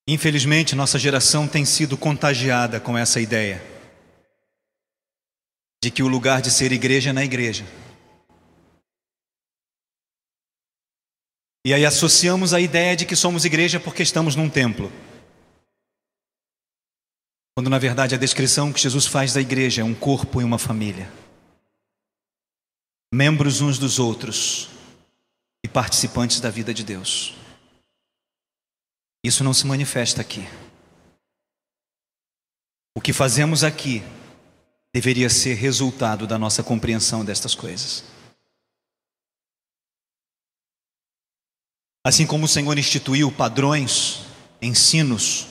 Infelizmente, nossa geração tem sido contagiada com essa ideia de que o lugar de ser igreja é na igreja. E aí associamos a ideia de que somos igreja porque estamos num templo. Quando na verdade a descrição que Jesus faz da igreja é um corpo e uma família. Membros uns dos outros e participantes da vida de Deus. Isso não se manifesta aqui. O que fazemos aqui deveria ser resultado da nossa compreensão destas coisas. Assim como o Senhor instituiu padrões, ensinos,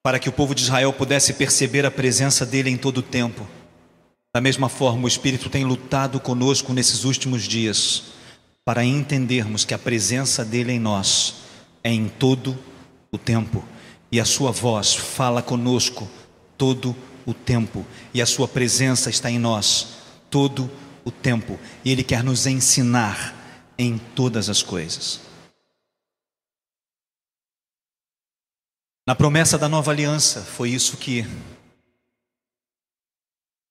para que o povo de Israel pudesse perceber a presença dele em todo o tempo, da mesma forma o Espírito tem lutado conosco nesses últimos dias, para entendermos que a presença dele em nós é em todo o tempo, e a sua voz fala conosco todo o tempo, e a sua presença está em nós todo o tempo, e ele quer nos ensinar em todas as coisas. Na promessa da nova aliança, foi isso que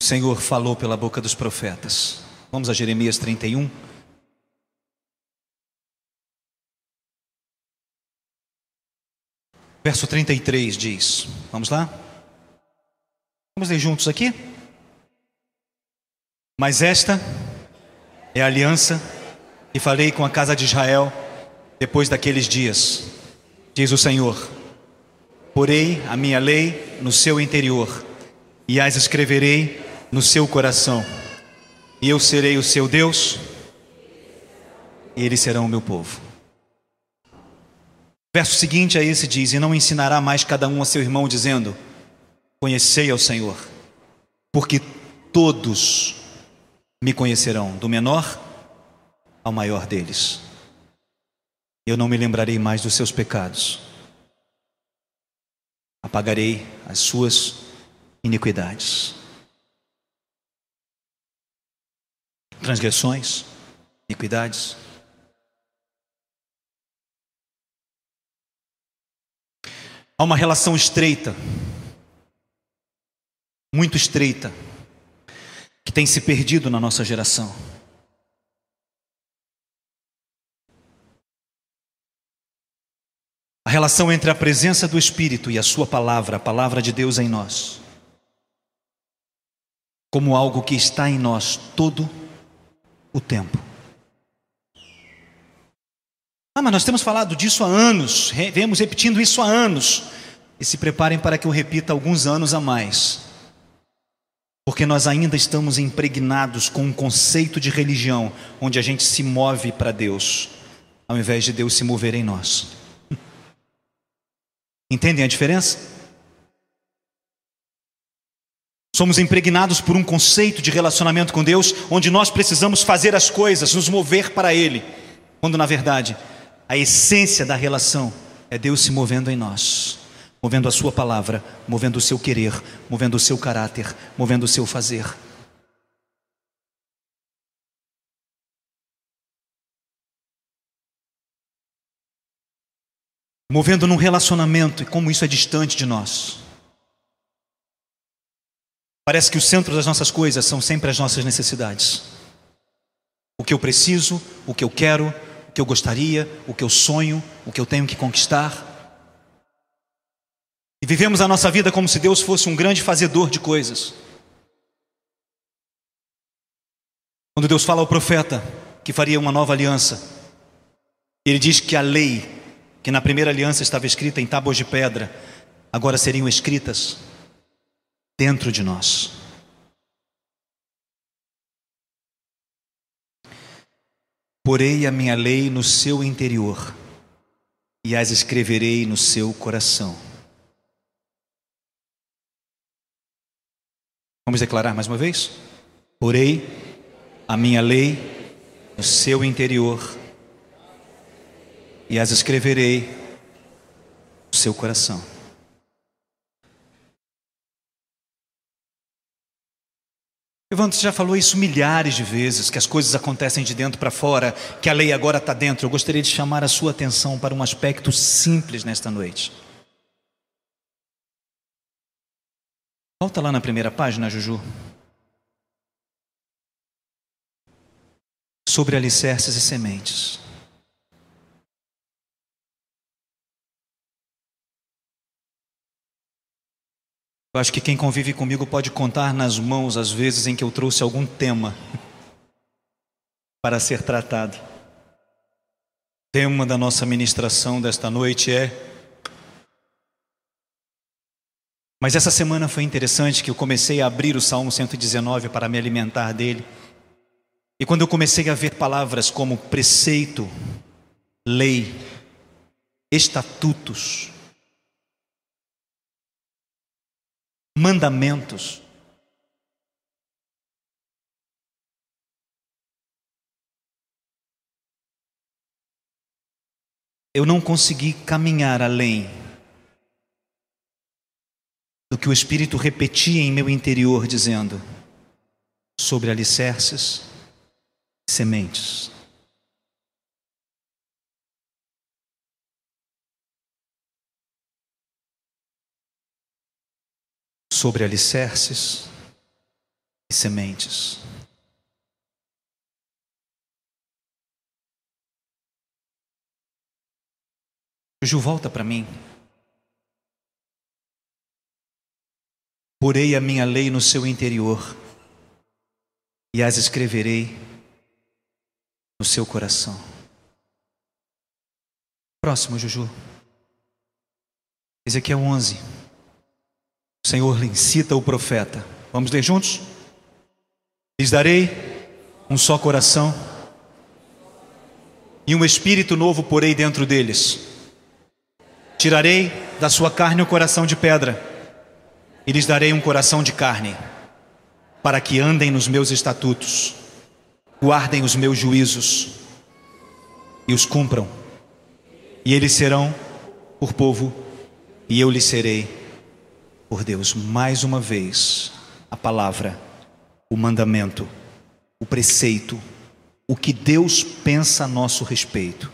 o Senhor falou pela boca dos profetas. Vamos a Jeremias 31. Verso 33 diz, vamos lá? Vamos ler juntos aqui? Mas esta é a aliança que farei com a casa de Israel depois daqueles dias, diz o Senhor. Porei a minha lei no seu interior e as escreverei no seu coração. E eu serei o seu Deus e eles serão o meu povo. Verso seguinte a esse diz, e não ensinará mais cada um a seu irmão dizendo, conhecei ao Senhor, porque todos me conhecerão, do menor ao maior deles. Eu não me lembrarei mais dos seus pecados. Apagarei as suas iniquidades. Transgressões, iniquidades. Há uma relação estreita, muito estreita, que tem se perdido na nossa geração. A relação entre a presença do Espírito e a sua palavra, a palavra de Deus em nós, como algo que está em nós todo o tempo. Mas nós temos falado disso há anos, vemos repetindo isso há anos, e se preparem para que eu repita alguns anos a mais, porque nós ainda estamos impregnados com um conceito de religião, onde a gente se move para Deus, ao invés de Deus se mover em nós. Entendem a diferença? Somos impregnados por um conceito de relacionamento com Deus, onde nós precisamos fazer as coisas, nos mover para Ele, quando na verdade a essência da relação é Deus se movendo em nós, movendo a sua palavra, movendo o seu querer, movendo o seu caráter, movendo o seu fazer. Movendo num relacionamento, e como isso é distante de nós. Parece que o centro das nossas coisas são sempre as nossas necessidades. O que eu preciso, o que eu quero, o que eu gostaria, o que eu sonho, o que eu tenho que conquistar. E vivemos a nossa vida como se Deus fosse um grande fazedor de coisas. Quando Deus fala ao profeta que faria uma nova aliança, Ele diz que a lei, que na primeira aliança estava escrita em tábuas de pedra, agora seriam escritas dentro de nós. Porei a minha lei no seu interior e as escreverei no seu coração. Vamos declarar mais uma vez? Porei a minha lei no seu interior e as escreverei no seu coração. Evandro, você já falou isso milhares de vezes, que as coisas acontecem de dentro para fora, que a lei agora está dentro. Eu gostaria de chamar a sua atenção para um aspecto simples nesta noite. Volta lá na primeira página, Juju. Sobre alicerces e sementes. Eu acho que quem convive comigo pode contar nas mãos as vezes em que eu trouxe algum tema para ser tratado. O tema da nossa ministração desta noite é... Mas essa semana foi interessante que eu comecei a abrir o Salmo 119 para me alimentar dele. E quando eu comecei a ver palavras como preceito, lei, estatutos, mandamentos, eu não consegui caminhar além do que o Espírito repetia em meu interior, dizendo sobre alicerces e sementes. Sobre alicerces e sementes. Ju, volta para mim. Porei a minha lei no seu interior e as escreverei no seu coração. Próximo, Juju. Ezequiel 11. O Senhor incita o profeta. Vamos ler juntos? Lhes darei um só coração e um espírito novo porei dentro deles. Tirarei da sua carne o coração de pedra e lhes darei um coração de carne, para que andem nos meus estatutos, guardem os meus juízos e os cumpram. E eles serão por povo e eu lhes serei por Deus. Mais uma vez, a palavra, o mandamento, o preceito, o que Deus pensa a nosso respeito.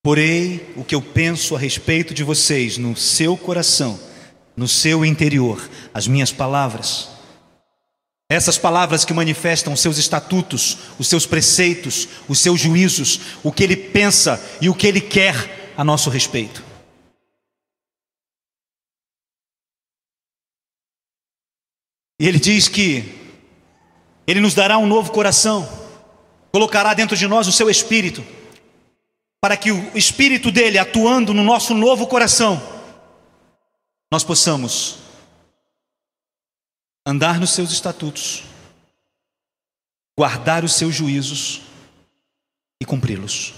Porei o que eu penso a respeito de vocês no seu coração, no seu interior, as minhas palavras. Essas palavras que manifestam os seus estatutos, os seus preceitos, os seus juízos, o que Ele pensa e o que Ele quer a nosso respeito. E Ele diz que Ele nos dará um novo coração, colocará dentro de nós o seu Espírito, para que o Espírito dele, atuando no nosso novo coração, nós possamos andar nos seus estatutos, guardar os seus juízos e cumpri-los.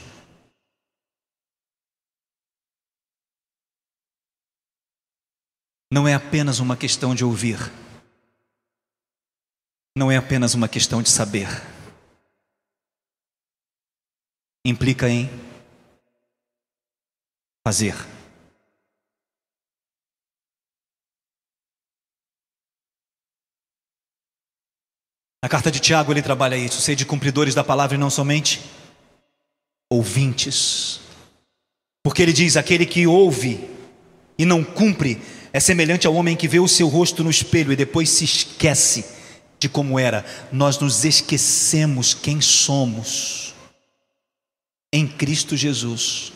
Não é apenas uma questão de ouvir, não é apenas uma questão de saber, implica em fazer. Na carta de Tiago ele trabalha isso: sede cumpridores da palavra e não somente ouvintes. Porque ele diz: aquele que ouve e não cumpre é semelhante ao homem que vê o seu rosto no espelho e depois se esquece de como era. Nós nos esquecemos quem somos em Cristo Jesus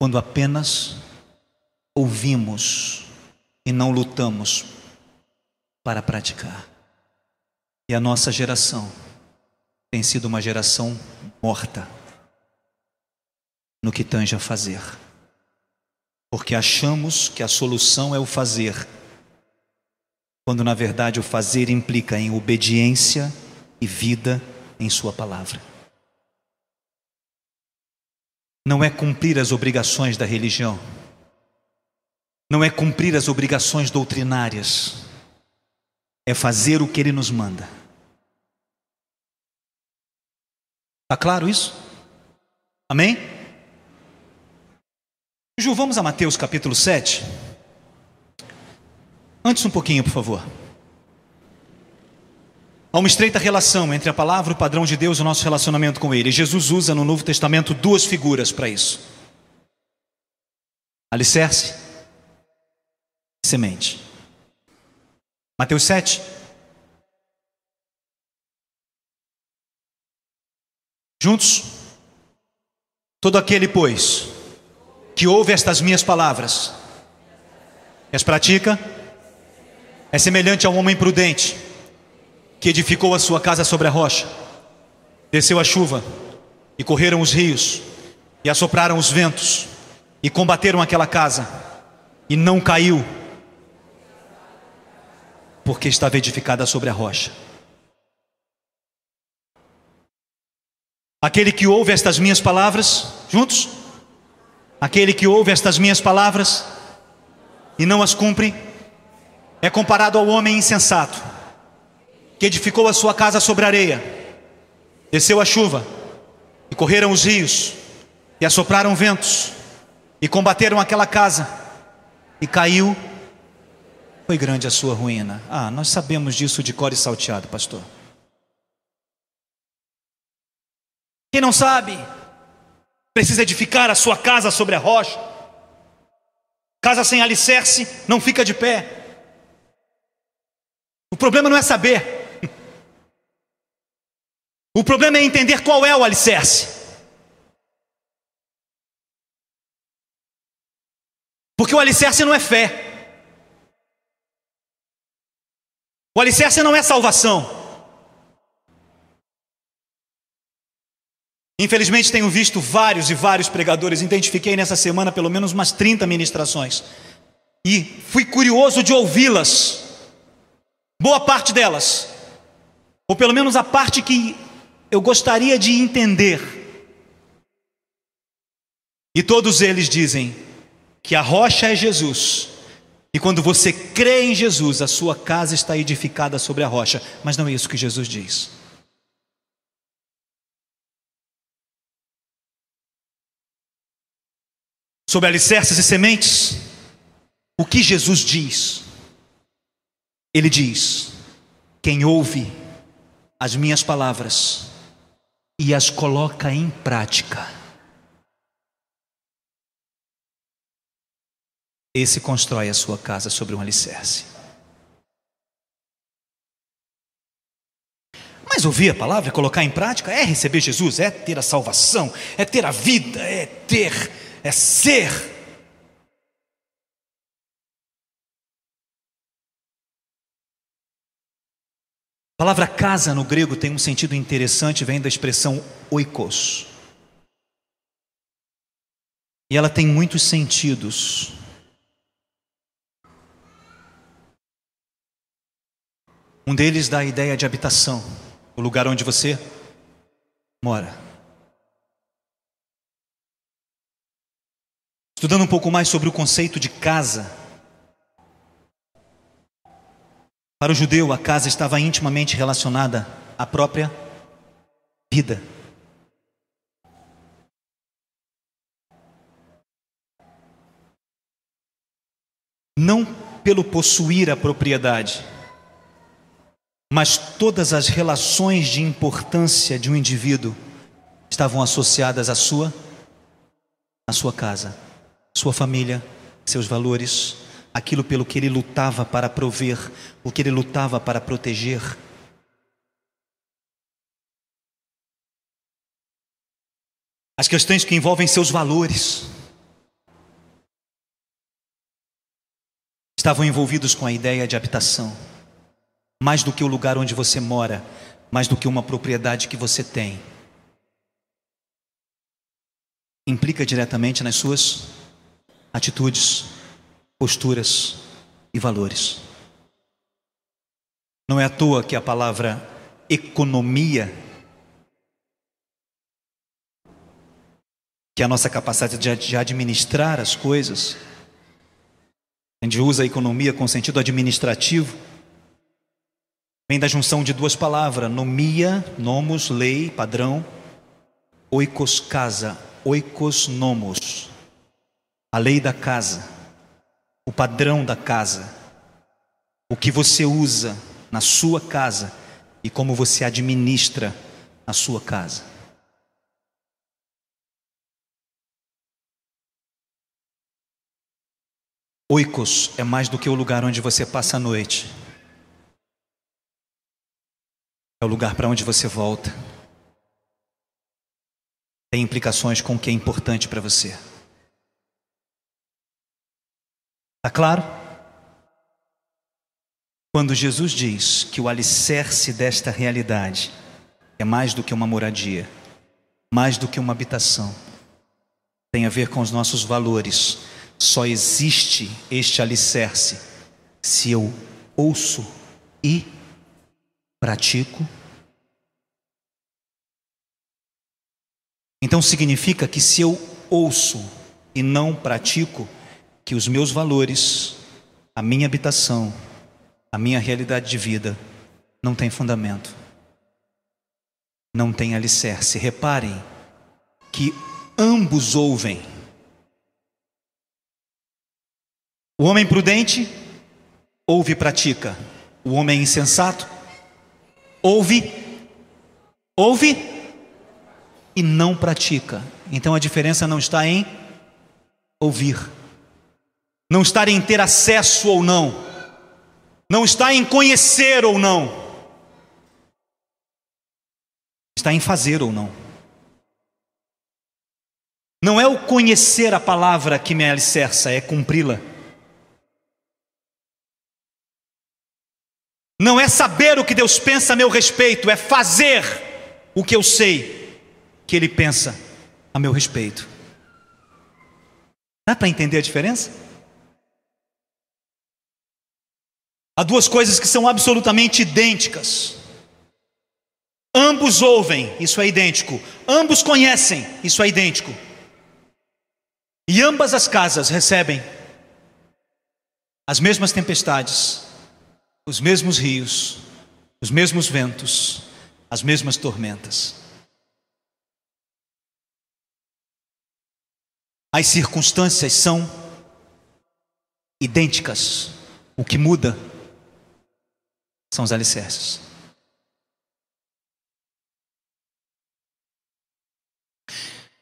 quando apenas ouvimos e não lutamos para praticar. E a nossa geração tem sido uma geração morta no que tange a fazer, porque achamos que a solução é o fazer, quando na verdade o fazer implica em obediência e vida em sua palavra. Não é cumprir as obrigações da religião, não é cumprir as obrigações doutrinárias, é fazer o que Ele nos manda. Está claro isso? Amém? Ju, vamos a Mateus capítulo 7. Antes um pouquinho, por favor. Há uma estreita relação entre a palavra, o padrão de Deus e o nosso relacionamento com Ele. Jesus usa no Novo Testamento duas figuras para isso. Alicerce, semente. Mateus 7. Juntos? Todo aquele, pois, que ouve estas minhas palavras e as pratica, é semelhante a um homem prudente, que edificou a sua casa sobre a rocha. Desceu a chuva, e correram os rios, e assopraram os ventos, e combateram aquela casa, e não caiu, porque estava edificada sobre a rocha. Aquele que ouve estas minhas palavras, juntos? Aquele que ouve estas minhas palavras e não as cumpre, é comparado ao homem insensato, que edificou a sua casa sobre a areia. Desceu a chuva, e correram os rios, e assopraram ventos, e combateram aquela casa, e caiu. Foi grande a sua ruína. Nós sabemos disso de cor e salteado, pastor. Quem não sabe, precisa edificar a sua casa sobre a rocha. Casa sem alicerce não fica de pé. O problema não é saber. O problema é entender qual é o alicerce. Porque o alicerce não é fé. O alicerce não é salvação. Infelizmente tenho visto vários e vários pregadores. Identifiquei nessa semana pelo menos umas 30 ministrações, e fui curioso de ouvi-las. Boa parte delas, ou pelo menos a parte que eu gostaria de entender. E todos eles dizem que a rocha é Jesus, e quando você crê em Jesus, a sua casa está edificada sobre a rocha. Mas não é isso que Jesus diz. Sobre alicerces e sementes, o que Jesus diz? Ele diz: quem ouve as minhas palavras e as coloca em prática, esse constrói a sua casa sobre um alicerce. Mas ouvir a palavra e colocar em prática é receber Jesus, é ter a salvação, é ter a vida, é ser. A palavra casa no grego tem um sentido interessante, vem da expressão oikos. E ela tem muitos sentidos. Um deles dá a ideia de habitação, o lugar onde você mora. Estudando um pouco mais sobre o conceito de casa, para o judeu a casa estava intimamente relacionada à própria vida. Não pelo possuir a propriedade, mas todas as relações de importância de um indivíduo estavam associadas à sua casa, sua família, seus valores, aquilo pelo que ele lutava para prover, o que ele lutava para proteger. As questões que envolvem seus valores estavam envolvidos com a ideia de habitação. Mais do que o lugar onde você mora, mais do que uma propriedade que você tem, implica diretamente nas suas atitudes, posturas e valores. Não é à toa que a palavra economia, que é a nossa capacidade de administrar as coisas, a gente usa a economia com sentido administrativo, vem da junção de duas palavras: nomia, nomos, lei, padrão, oikos, casa, oikos, nomos, a lei da casa, o padrão da casa, o que você usa na sua casa e como você administra a sua casa. Oikos é mais do que o lugar onde você passa a noite. É o lugar para onde você volta. Tem implicações com o que é importante para você. Tá claro? Quando Jesus diz que o alicerce desta realidade é mais do que uma moradia, mais do que uma habitação, tem a ver com os nossos valores. Só existe este alicerce se eu ouço e pratico. Então significa que se eu ouço e não pratico, que os meus valores, a minha habitação, a minha realidade de vida não tem fundamento, não tem alicerce. Reparem que ambos ouvem. O homem prudente ouve e pratica. O homem insensato ouve e não pratica. Então a diferença não está em ouvir, não está em ter acesso ou não, não está em conhecer ou não, está em fazer ou não. Não é o conhecer a palavra que me alicerça, é cumpri-la. Não é saber o que Deus pensa a meu respeito, é fazer o que eu sei que Ele pensa a meu respeito. Dá para entender a diferença? Há duas coisas que são absolutamente idênticas. Ambos ouvem, isso é idêntico. Ambos conhecem, isso é idêntico. E ambas as casas recebem as mesmas tempestades, os mesmos rios, os mesmos ventos, as mesmas tormentas. As circunstâncias são idênticas. O que muda são os alicerces.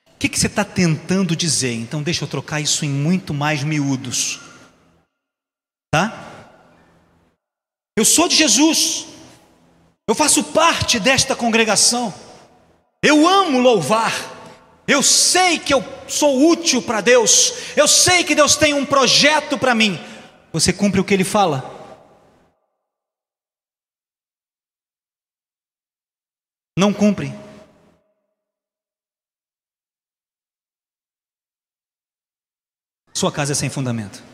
O que você está tentando dizer? Então deixa eu trocar isso em muito mais miúdos. Tá? Eu sou de Jesus. Eu faço parte desta congregação. Eu amo louvar. Eu sei que eu sou útil para Deus. Eu sei que Deus tem um projeto para mim. Você cumpre o que Ele fala? Não cumpre. Sua casa é sem fundamento.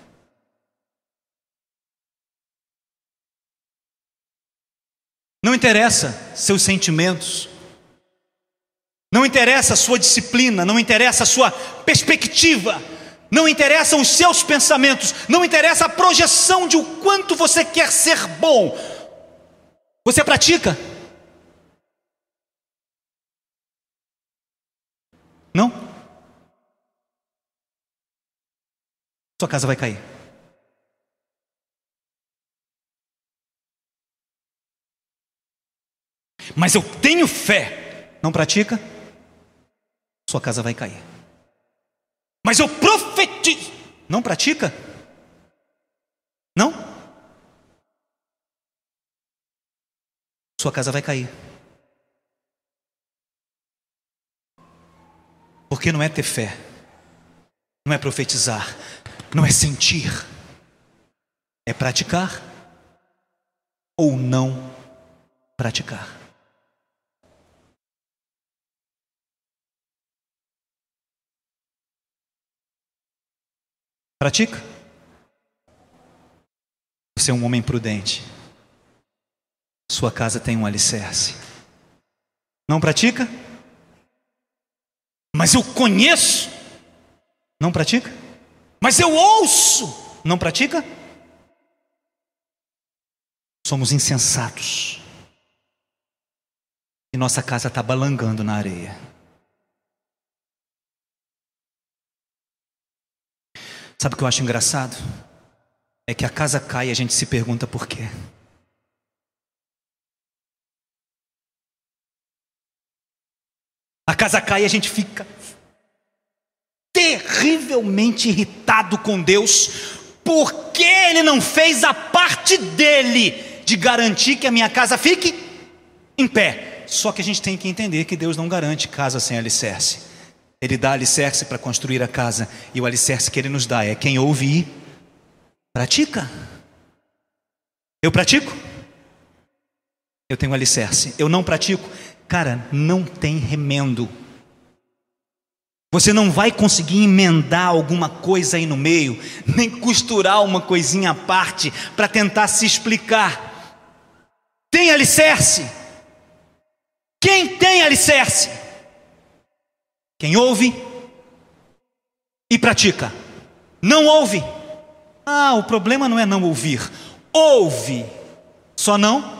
Não interessa seus sentimentos, não interessa a sua disciplina, não interessa a sua perspectiva, não interessam os seus pensamentos, não interessa a projeção de o quanto você quer ser bom. Você pratica? Não? Sua casa vai cair. Mas eu tenho fé. Não pratica? Sua casa vai cair. Mas eu profetizo. Não pratica? Não? Sua casa vai cair. Porque não é ter fé, não é profetizar, não é sentir, é praticar ou não praticar. Pratica? Você é um homem prudente. Sua casa tem um alicerce. Não pratica? Mas eu conheço. Não pratica? Mas eu ouço. Não pratica? Somos insensatos. E nossa casa está balangando na areia. Sabe o que eu acho engraçado? É que a casa cai e a gente se pergunta por quê. A casa cai e a gente fica terrivelmente irritado com Deus, Porque Ele não fez a parte dele de garantir que a minha casa fique em pé. Só que a gente tem que entender que Deus não garante casa sem alicerce. Ele dá alicerce para construir a casa, e o alicerce que Ele nos dá é quem ouve e pratica. Eu pratico? Eu tenho alicerce. Eu não pratico? Cara, não tem remendo. Você não vai conseguir emendar alguma coisa aí no meio, nem costurar uma coisinha à parte para tentar se explicar. Tem alicerce. Quem tem alicerce? Quem ouve e pratica. Não ouve. O problema não é não ouvir. Ouve, só não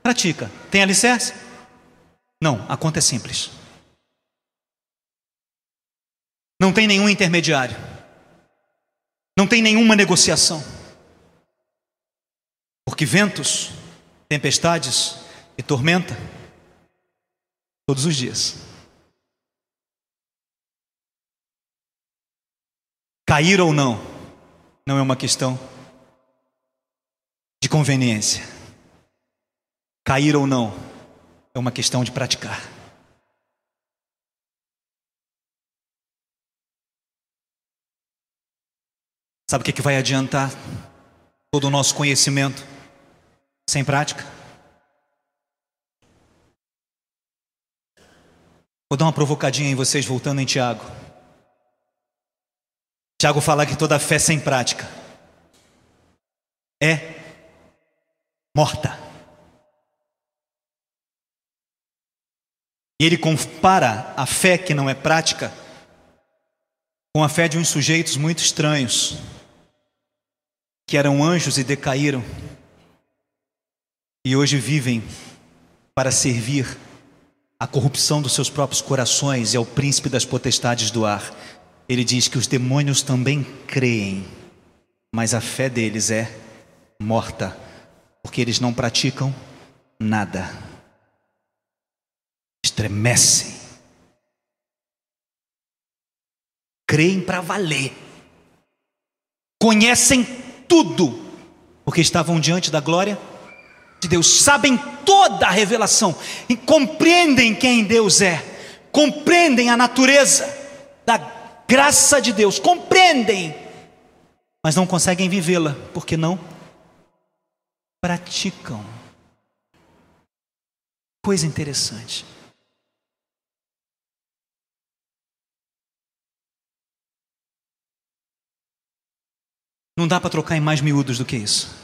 pratica. Tem alicerce? Não, a conta é simples. Não tem nenhum intermediário. Não tem nenhuma negociação. Porque ventos, tempestades e tormenta, todos os dias. Cair ou não, não é uma questão de conveniência. Cair ou não, é uma questão de praticar. Sabe o que vai adiantar todo o nosso conhecimento sem prática? Vou dar uma provocadinha em vocês, voltando em Tiago. Tiago fala que toda fé sem prática é morta. E ele compara a fé que não é prática com a fé de uns sujeitos muito estranhos, que eram anjos e decaíram, e hoje vivem para servir à corrupção dos seus próprios corações e ao príncipe das potestades do ar. Ele diz que os demônios também creem, mas a fé deles é morta, porque eles não praticam nada. Estremecem. Creem para valer. Conhecem tudo, porque estavam diante da glória de Deus. Sabem toda a revelação e compreendem quem Deus é. Compreendem a natureza da graça de Deus. Compreendem, mas não conseguem vivê-la, porque não praticam. Coisa interessante. Não dá para trocar em mais miúdos do que isso.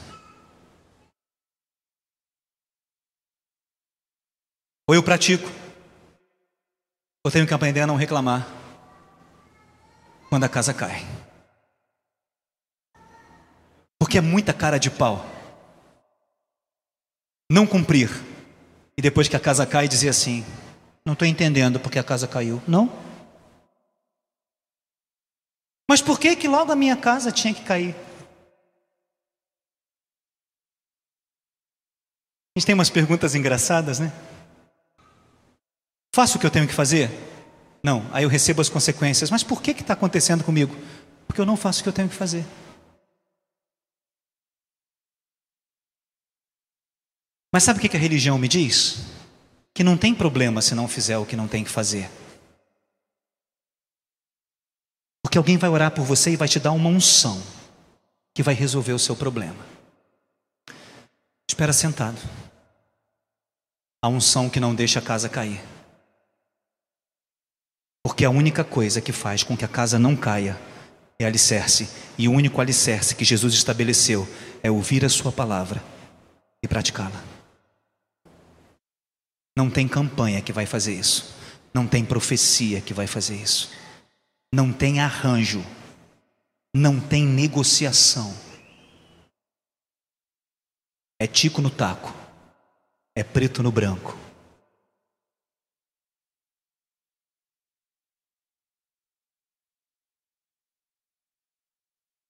Ou eu pratico, ou tenho que aprender a não reclamar quando a casa cai. Porque é muita cara de pau não cumprir e depois que a casa cai dizer assim: não estou entendendo porque a casa caiu. Não? Mas por que que logo a minha casa tinha que cair? A gente tem umas perguntas engraçadas, né? Faço o que eu tenho que fazer? Não. Aí eu recebo as consequências. Mas por que está acontecendo comigo? Porque eu não faço o que eu tenho que fazer. Mas sabe o que a religião me diz? Que não tem problema se não fizer o que não tem que fazer. Porque alguém vai orar por você e vai te dar uma unção que vai resolver o seu problema. Espera sentado. A unção que não deixa a casa cair. Porque a única coisa que faz com que a casa não caia é alicerce. E o único alicerce que Jesus estabeleceu é ouvir a sua palavra e praticá-la. Não tem campanha que vai fazer isso. Não tem profecia que vai fazer isso. Não tem arranjo. Não tem negociação. É tico no taco. É preto no branco.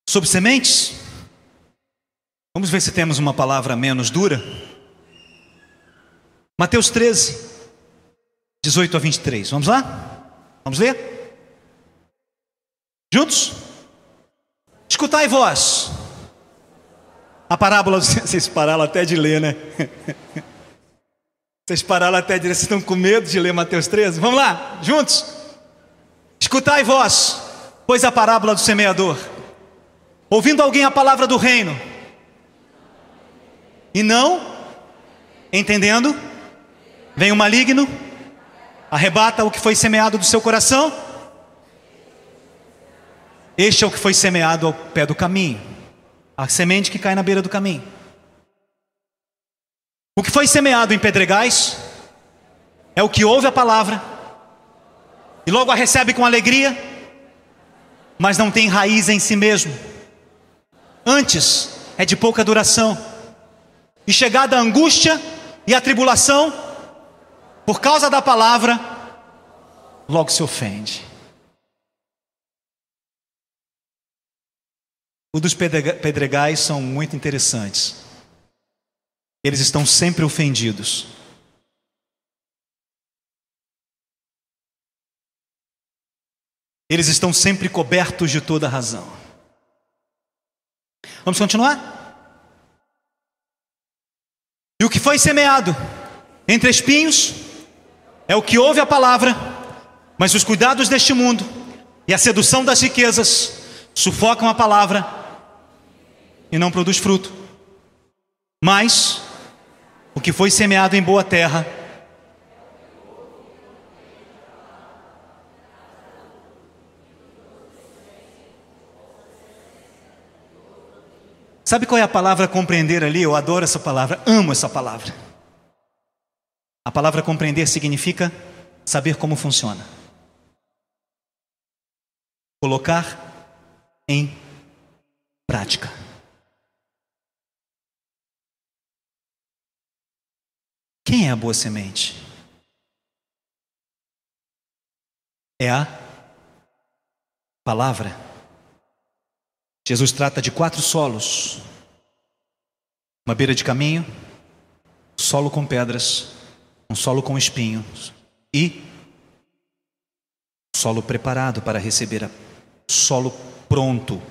Sobre sementes? Vamos ver se temos uma palavra menos dura. Mateus 13, 18 a 23. Vamos lá? Vamos ler? Juntos? Escutai vós. A parábola, vocês pararam até de ler, né? Vocês pararam até de ler, vocês estão com medo de ler Mateus 13? Vamos lá, juntos. Escutai vós, pois a parábola do semeador. Ouvindo alguém a palavra do reino, e não entendendo, vem o maligno, arrebata o que foi semeado do seu coração. Este é o que foi semeado ao pé do caminho, a semente que cai na beira do caminho. O que foi semeado em pedregais é o que ouve a palavra e logo a recebe com alegria, mas não tem raiz em si mesmo. Antes é de pouca duração, e chegada a angústia e a tribulação, por causa da palavra, logo se ofende. Os dos pedregais são muito interessantes. Eles estão sempre ofendidos. Eles estão sempre cobertos de toda razão. Vamos continuar? E o que foi semeado entre espinhos é o que ouve a palavra, mas os cuidados deste mundo e a sedução das riquezas sufocam a palavra e não produz fruto. Mas o que foi semeado em boa terra sabe qual é a palavra compreender ali? Eu adoro essa palavra, amo essa palavra. A palavra compreender significa saber como funciona, colocar em prática. Quem é a boa semente? É a palavra. Jesus trata de 4 solos: uma beira de caminho, solo com pedras, um solo com espinhos e solo preparado para receber, solo pronto,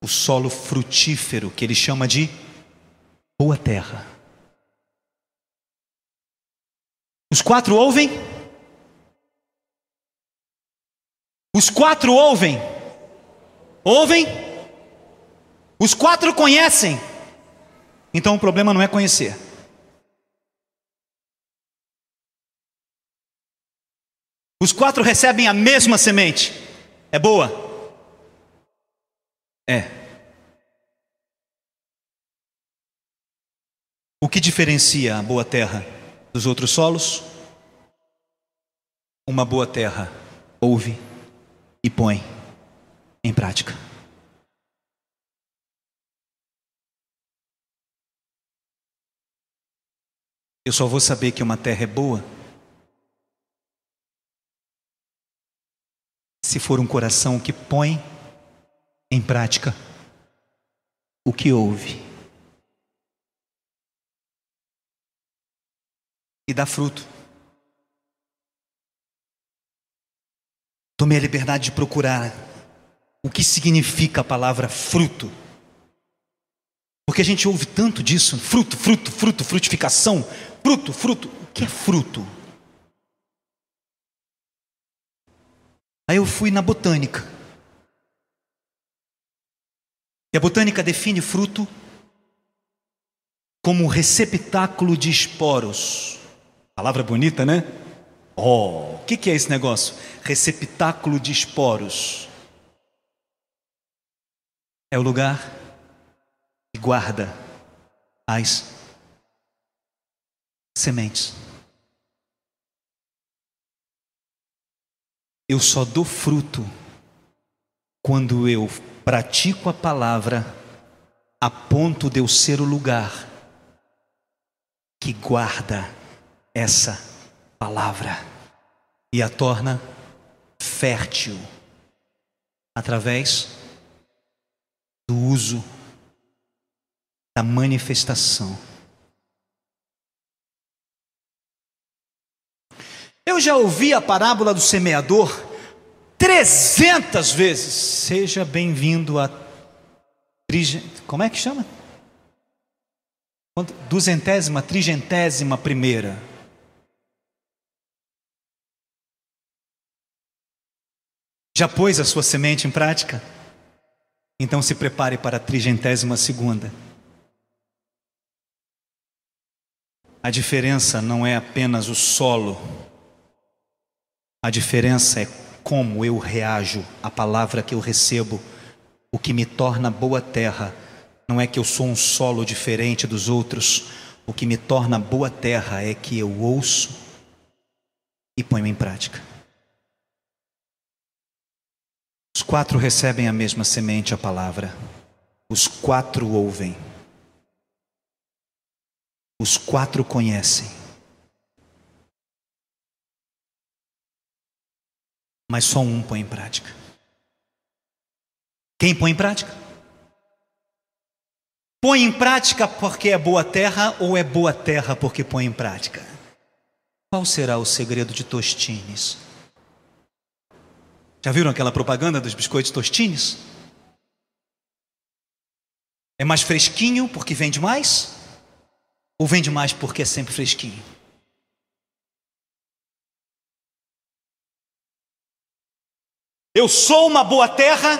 o solo frutífero, que ele chama de boa terra. Os 4 ouvem? Os 4 ouvem? Ouvem? Os 4 conhecem? Então o problema não é conhecer. Os 4 recebem a mesma semente. É boa? É. O que diferencia a boa terra dos outros solos? Uma boa terra ouve e põe em prática. Eu só vou saber que uma terra é boa se for um coração que põe em prática o que ouve e dá fruto. Tomei a liberdade de procurar o que significa a palavra fruto, porque a gente ouve tanto disso: fruto, fruto, fruto, frutificação, fruto, fruto. O que é fruto? Aí eu fui na botânica, e a botânica define fruto como receptáculo de esporos. Palavra bonita, né? Oh, o que é esse negócio? Receptáculo de esporos. É o lugar que guarda as sementes. Eu só dou fruto quando eu pratico a palavra a ponto de eu ser o lugar que guarda essa palavra e a torna fértil através do uso, da manifestação. Eu já ouvi a parábola do semeador 300 vezes. Seja bem-vindo a Como é que chama? Duzentésima, trigentésima primeira. Já pôs a sua semente em prática? Então se prepare para a 32ª. A diferença não é apenas o solo. A diferença é como eu reajo à palavra que eu recebo. O que me torna boa terra não é que eu sou um solo diferente dos outros. O que me torna boa terra é que eu ouço e ponho em prática. Os 4 recebem a mesma semente, a palavra. Os 4 ouvem. Os 4 conhecem. Mas só um põe em prática. Quem põe em prática? Põe em prática porque é boa terra ou é boa terra porque põe em prática? Qual será o segredo de Tostines? Já viram aquela propaganda dos biscoitos Tostines? É mais fresquinho porque vende mais? Ou vende mais porque é sempre fresquinho? Eu sou uma boa terra,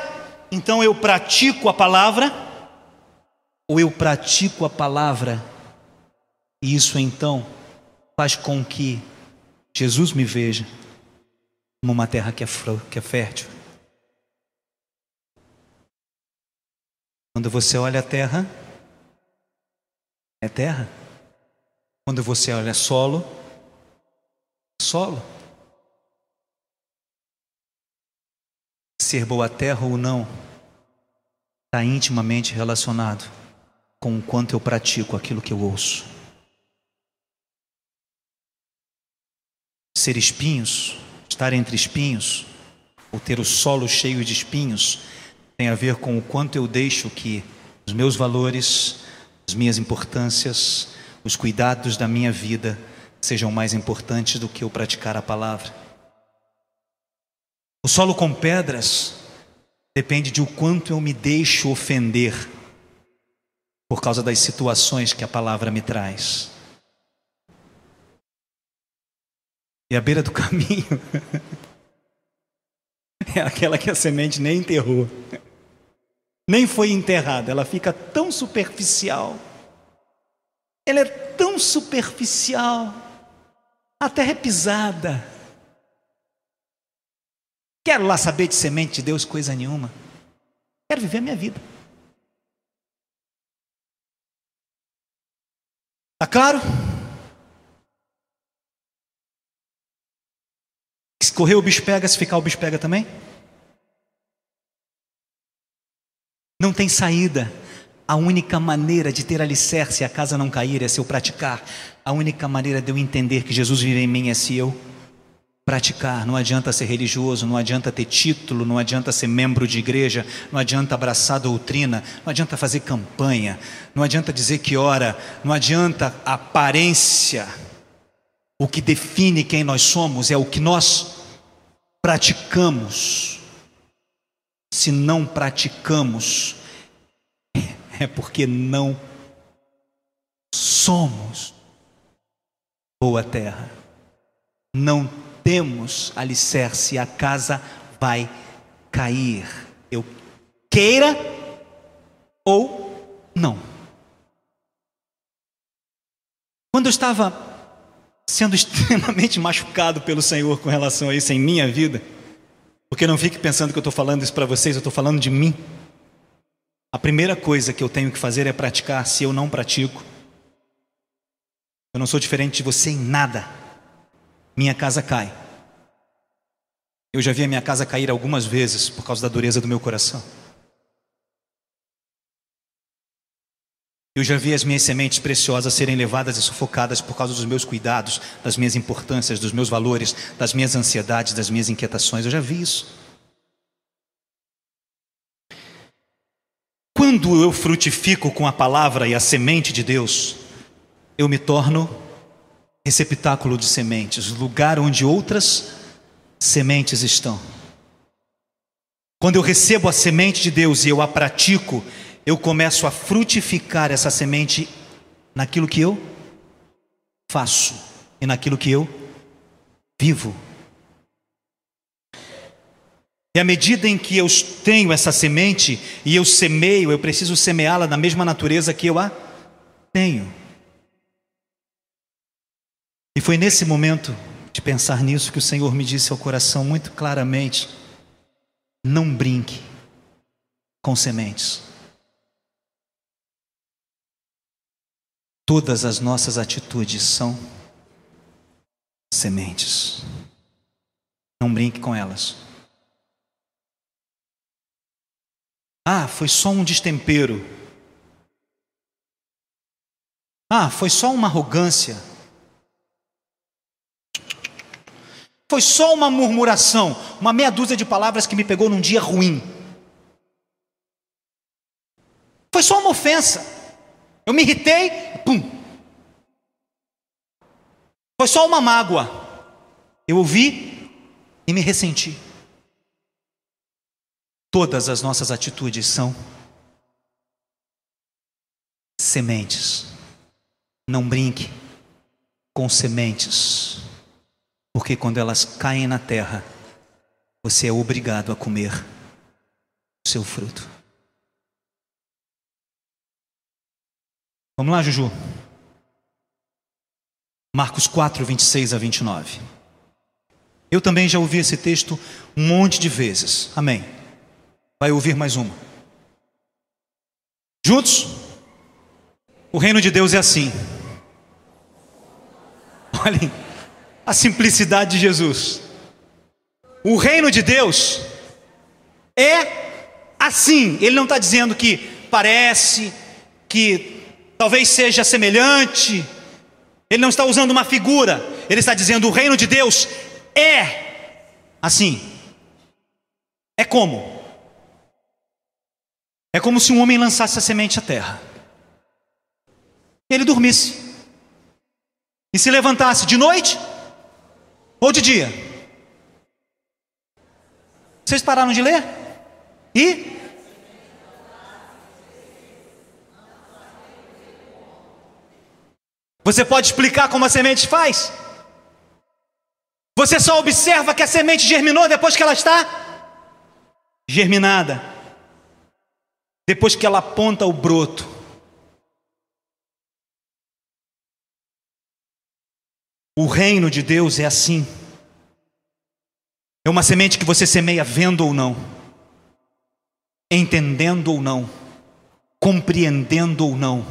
então eu pratico a palavra? Ou eu pratico a palavra e isso então faz com que Jesus me veja como uma terra que é fértil? Quando você olha a terra, é terra. Quando você olha solo, solo. Ser boa terra ou não está intimamente relacionado com o quanto eu pratico aquilo que eu ouço. Ser espinhos, estar entre espinhos, ou ter o solo cheio de espinhos, tem a ver com o quanto eu deixo que os meus valores, as minhas importâncias, os cuidados da minha vida sejam mais importantes do que eu praticar a palavra. O solo com pedras depende de o quanto eu me deixo ofender por causa das situações que a palavra me traz. E a beira do caminho é aquela que a semente nem enterrou, nem foi enterrada. Ela fica tão superficial. Ela é tão superficial. A terra é pisada. Quero lá saber de semente de Deus coisa nenhuma. Quero viver a minha vida. Tá claro? Se correr o bicho pega, se ficar o bicho pega também? Não tem saída. A única maneira de ter alicerce e a casa não cair é se eu praticar. A única maneira de eu entender que Jesus vive em mim é se eu praticar. Não adianta ser religioso, não adianta ter título, não adianta ser membro de igreja, não adianta abraçar doutrina, não adianta fazer campanha, não adianta dizer que ora, não adianta a aparência. O que define quem nós somos é o que nós praticamos. Se não praticamos, é porque não somos boa terra. Não temos alicerce, a casa vai cair. Eu queira ou não. Quando eu estava sendo extremamente machucado pelo Senhor com relação a isso em minha vida, porque não fique pensando que eu estou falando isso para vocês, eu estou falando de mim. A primeira coisa que eu tenho que fazer é praticar. Se eu não pratico, eu não sou diferente de você em nada. Minha casa cai. Eu já vi a minha casa cair algumas vezes por causa da dureza do meu coração. Eu já vi as minhas sementes preciosas serem levadas e sufocadas por causa dos meus cuidados, das minhas importâncias, dos meus valores, das minhas ansiedades, das minhas inquietações. Eu já vi isso. Quando eu frutifico com a palavra e a semente de Deus, eu me torno receptáculo de sementes, lugar onde outras sementes estão. Quando eu recebo a semente de Deus e eu a pratico, eu começo a frutificar essa semente naquilo que eu faço e naquilo que eu vivo. E à medida em que eu tenho essa semente e eu semeio, eu preciso semeá-la na mesma natureza que eu a tenho. E foi nesse momento de pensar nisso que o Senhor me disse ao coração muito claramente: não brinque com sementes. Todas as nossas atitudes são sementes. Não brinque com elas. Ah, foi só um destempero. Ah, foi só uma arrogância. Foi só uma murmuração, uma meia dúzia de palavras que me pegou num dia ruim. Foi só uma ofensa. Eu me irritei, pum. Foi só uma mágoa. Eu ouvi e me ressenti. Todas as nossas atitudes são sementes. Não brinque com sementes, porque quando elas caem na terra, você é obrigado a comer o seu fruto. Vamos lá, Juju. Marcos 4, 26 a 29. Eu também já ouvi esse texto um monte de vezes. Amém. Vai ouvir mais uma. Juntos? O reino de Deus é assim. Olhem a simplicidade de Jesus. O reino de Deus é assim. Ele não está dizendo que parece, que talvez seja semelhante. Ele não está usando uma figura. Ele está dizendo: o reino de Deus é assim. É como? É como se um homem lançasse a semente à terra, ele dormisse e se levantasse de noite ou de dia. Vocês pararam de ler? E você pode explicar como a semente faz? Você só observa que a semente germinou depois que ela está germinada, depois que ela aponta o broto. O reino de Deus é assim. É uma semente que você semeia vendo ou não, entendendo ou não, compreendendo ou não.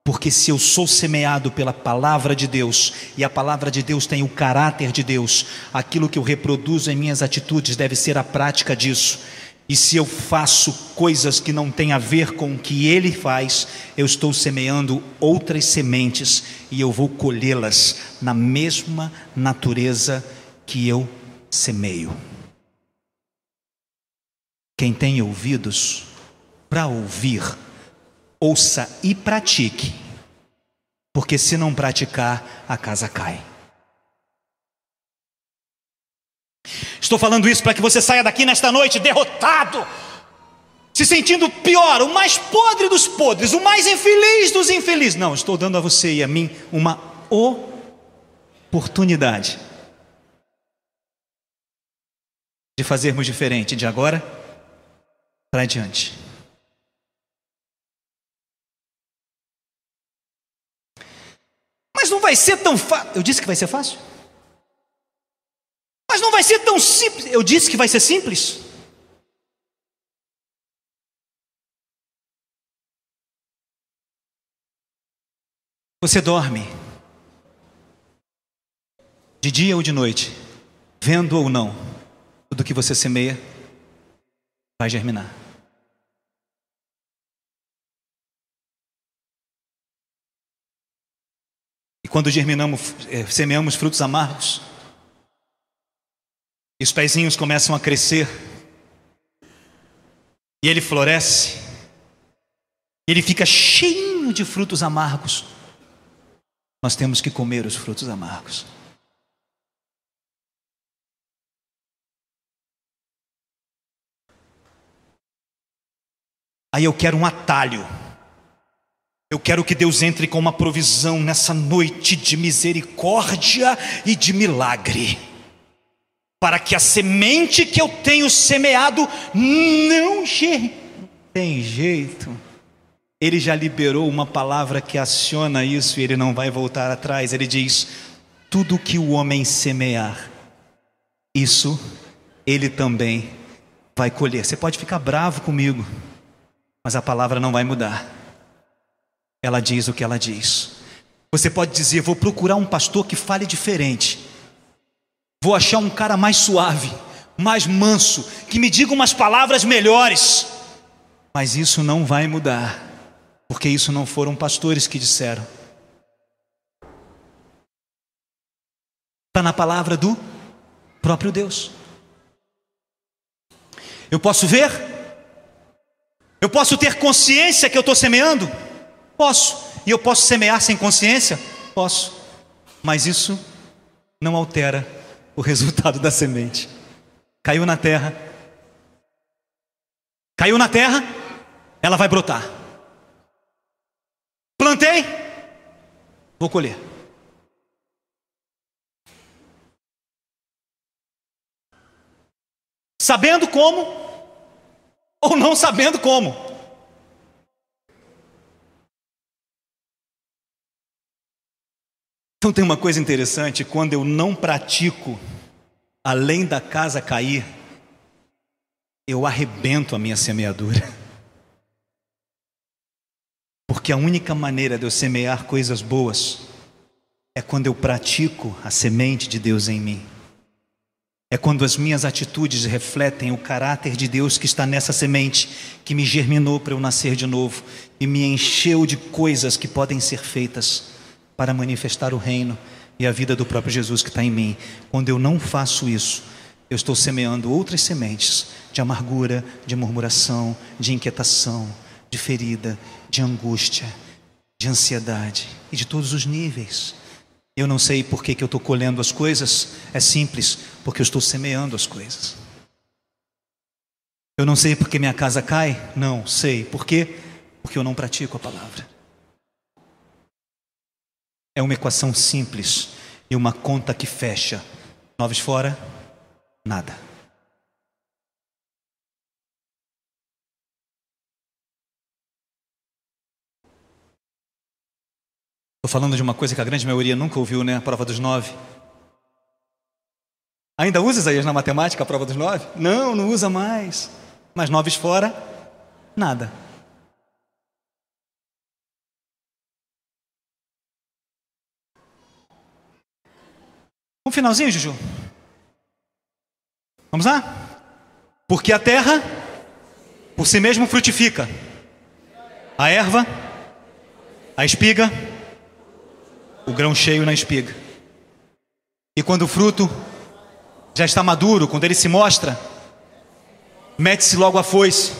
Porque se eu sou semeado pela palavra de Deus, e a palavra de Deus tem o caráter de Deus, aquilo que eu reproduzo em minhas atitudes deve ser a prática disso. E se eu faço coisas que não têm a ver com o que Ele faz, eu estou semeando outras sementes e eu vou colhê-las na mesma natureza que eu semeio. Quem tem ouvidos para ouvir, ouça e pratique, porque se não praticar, a casa cai. Estou falando isso para que você saia daqui nesta noite derrotado, se sentindo pior, o mais podre dos podres, o mais infeliz dos infelizes. Não, estou dando a você e a mim uma oportunidade de fazermos diferente de agora para diante. Mas não vai ser tão fácil. Eu disse que vai ser fácil? Mas não vai ser tão simples. Eu disse que vai ser simples. Você dorme de dia ou de noite, vendo ou não, tudo que você semeia vai germinar. E quando semeamos frutos amargos, e os pezinhos começam a crescer, e ele floresce, e ele fica cheio de frutos amargos. Nós temos que comer os frutos amargos. Aí eu quero um atalho. Eu quero que Deus entre com uma provisão nessa noite de misericórdia e de milagre, para que a semente que eu tenho semeado não tem jeito. Ele já liberou uma palavra que aciona isso e ele não vai voltar atrás. Ele diz: tudo que o homem semear, isso ele também vai colher. Você pode ficar bravo comigo, mas a palavra não vai mudar. Ela diz o que ela diz. Você pode dizer: vou procurar um pastor que fale diferente, vou achar um cara mais suave, mais manso, que me diga umas palavras melhores. Mas isso não vai mudar, porque isso não foram pastores que disseram. Está na palavra do próprio Deus. Eu posso ver? Eu posso ter consciência que eu estou semeando? Posso. E eu posso semear sem consciência? Posso. Mas isso não altera o resultado da semente. Caiu na terra. Caiu na terra, ela vai brotar. Plantei, vou colher. Sabendo como, ou não sabendo como. Então tem uma coisa interessante: quando eu não pratico além da casa cair, eu arrebento a minha semeadura. Porque a única maneira de eu semear coisas boas é quando eu pratico a semente de Deus em mim. É quando as minhas atitudes refletem o caráter de Deus que está nessa semente, que me germinou para eu nascer de novo e me encheu de coisas que podem ser feitas para manifestar o reino e a vida do próprio Jesus que está em mim. Quando eu não faço isso, eu estou semeando outras sementes de amargura, de murmuração, de inquietação, de ferida, de angústia, de ansiedade e de todos os níveis. Eu não sei por que eu estou colhendo as coisas. É simples, porque eu estou semeando as coisas. Eu não sei por que minha casa cai. Não sei. Por quê? Porque eu não pratico a palavra. É uma equação simples e uma conta que fecha. 9 fora, nada. Estou falando de uma coisa que a grande maioria nunca ouviu, né? A prova dos 9. Ainda usa, Isaías, na matemática a prova dos 9? Não, não usa mais. Mas 9 fora, nada. Um finalzinho, Juju? Vamos lá? Porque a terra por si mesmo frutifica. A erva, a espiga, o grão cheio na espiga. E quando o fruto já está maduro, quando ele se mostra, mete-se logo a foice,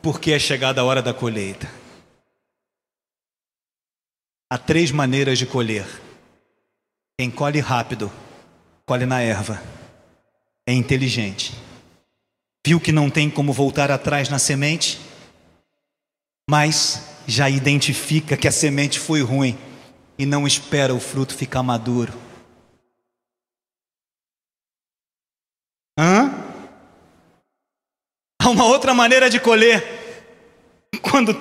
porque é chegada a hora da colheita. Há 3 maneiras de colher. Quem colhe rápido, colhe na erva. É inteligente. Viu que não tem como voltar atrás na semente, mas já identifica que a semente foi ruim e não espera o fruto ficar maduro. Há uma outra maneira de colher. Quando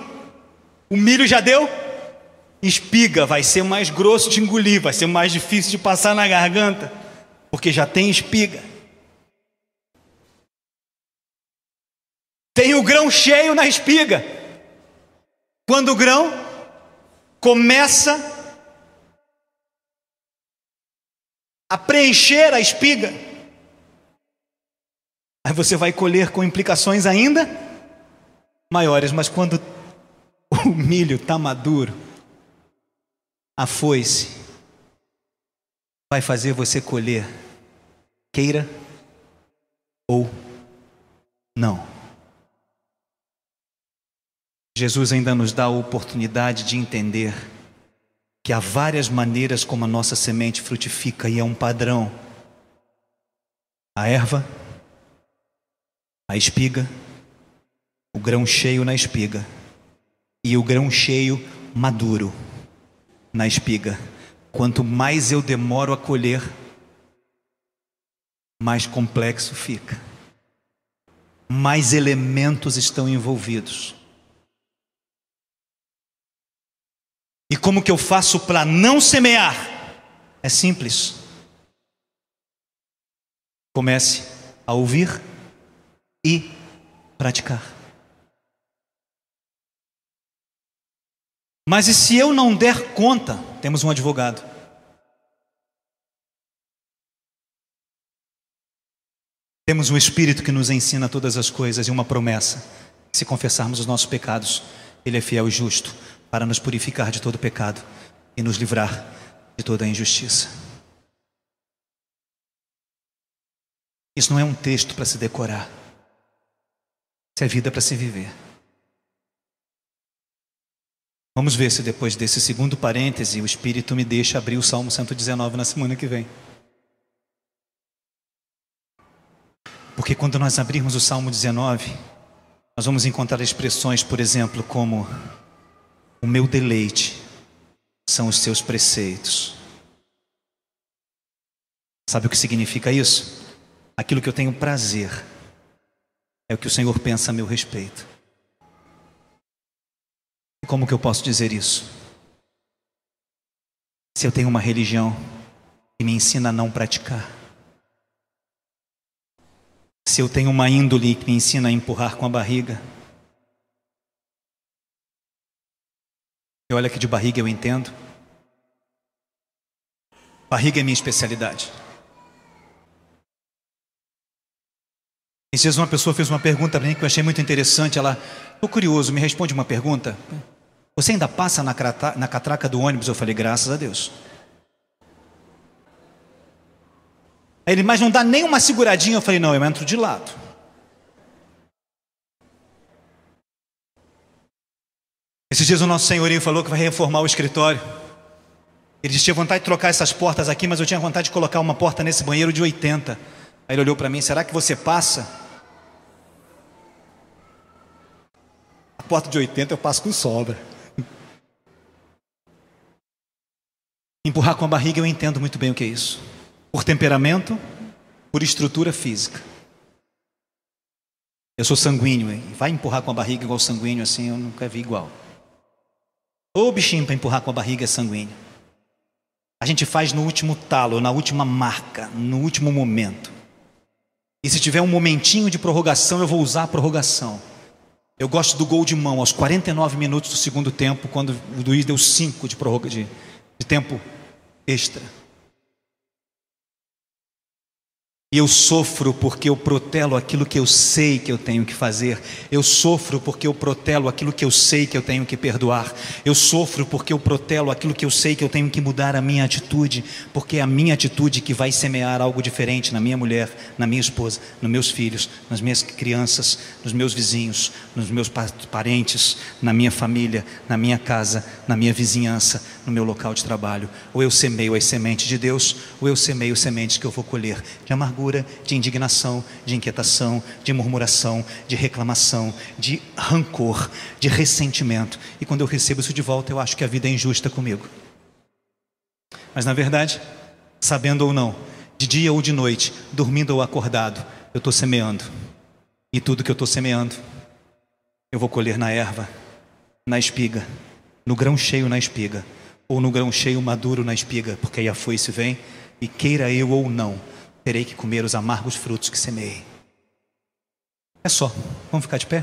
o milho já deu, espiga, vai ser mais grosso de engolir, vai ser mais difícil de passar na garganta, porque já tem espiga. Tem o grão cheio na espiga. Quando o grão começa a preencher a espiga, aí você vai colher com implicações ainda maiores. Mas quando o milho está maduro, a foice vai fazer você colher, queira ou não. Jesus ainda nos dá a oportunidade de entender que há várias maneiras como a nossa semente frutifica, e é um padrão. A erva, a espiga o grão cheio na espiga e o grão cheio maduro na espiga. Quanto mais eu demoro a colher, mais complexo fica, mais elementos estão envolvidos. E como que eu faço para não semear? É simples. Comece a ouvir e praticar. Mas e se eu não der conta? Temos um advogado. Temos um Espírito que nos ensina todas as coisas e uma promessa: se confessarmos os nossos pecados, Ele é fiel e justo para nos purificar de todo pecado e nos livrar de toda a injustiça. Isso não é um texto para se decorar. Isso é vida para se viver. Vamos ver se depois desse segundo parêntese o Espírito me deixa abrir o Salmo 119 na semana que vem. Porque quando nós abrirmos o Salmo 19, nós vamos encontrar expressões, por exemplo, como: o meu deleite são os seus preceitos. Sabe o que significa isso? Aquilo que eu tenho prazer é o que o Senhor pensa a meu respeito. E como que eu posso dizer isso? Se eu tenho uma religião que me ensina a não praticar, se eu tenho uma índole que me ensina a empurrar com a barriga, e olha que de barriga eu entendo. Barriga é minha especialidade. Esses dias uma pessoa fez uma pergunta para mim que eu achei muito interessante. Ela: estou curioso, me responde uma pergunta. Você ainda passa na catraca do ônibus? Eu falei: graças a Deus. Aí ele: mas não dá nem uma seguradinha? Eu falei: não, eu entro de lado. Esses dias o nosso senhorinho falou que vai reformar o escritório. Ele disse: tinha vontade de trocar essas portas aqui, mas eu tinha vontade de colocar uma porta nesse banheiro de 80. Aí ele olhou para mim: será que você passa? A porta de 80 eu passo com sobra. Empurrar com a barriga eu entendo muito bem o que é isso. Por temperamento, por estrutura física. Eu sou sanguíneo, e vai empurrar com a barriga igual sanguíneo assim, eu nunca vi igual. Ô bichinho para empurrar com a barriga é sanguíneo. A gente faz no último talo, na última marca, no último momento. E se tiver um momentinho de prorrogação, eu vou usar a prorrogação. Eu gosto do gol de mão aos 49 minutos do segundo tempo, quando o Luiz deu 5 de tempo extra. E eu sofro porque eu protelo aquilo que eu sei que eu tenho que fazer. Eu sofro porque eu protelo aquilo que eu sei que eu tenho que perdoar. Eu sofro porque eu protelo aquilo que eu sei que eu tenho que mudar a minha atitude. Porque é a minha atitude que vai semear algo diferente na minha mulher, na minha esposa, nos meus filhos, nas minhas crianças, nos meus vizinhos, nos meus parentes, na minha família, na minha casa, na minha vizinhança, no meu local de trabalho. Ou eu semeio as sementes de Deus, ou eu semeio sementes que eu vou colher de amargura, de indignação, de inquietação, de murmuração, de reclamação, de rancor, de ressentimento. E quando eu recebo isso de volta, eu acho que a vida é injusta comigo. Mas na verdade, sabendo ou não, de dia ou de noite, dormindo ou acordado, eu estou semeando. E tudo que eu estou semeando, eu vou colher na erva, na espiga, no grão cheio na espiga, ou no grão cheio maduro na espiga, porque aí a foice vem, e queira eu ou não, terei que comer os amargos frutos que semeei. É só. Vamos ficar de pé?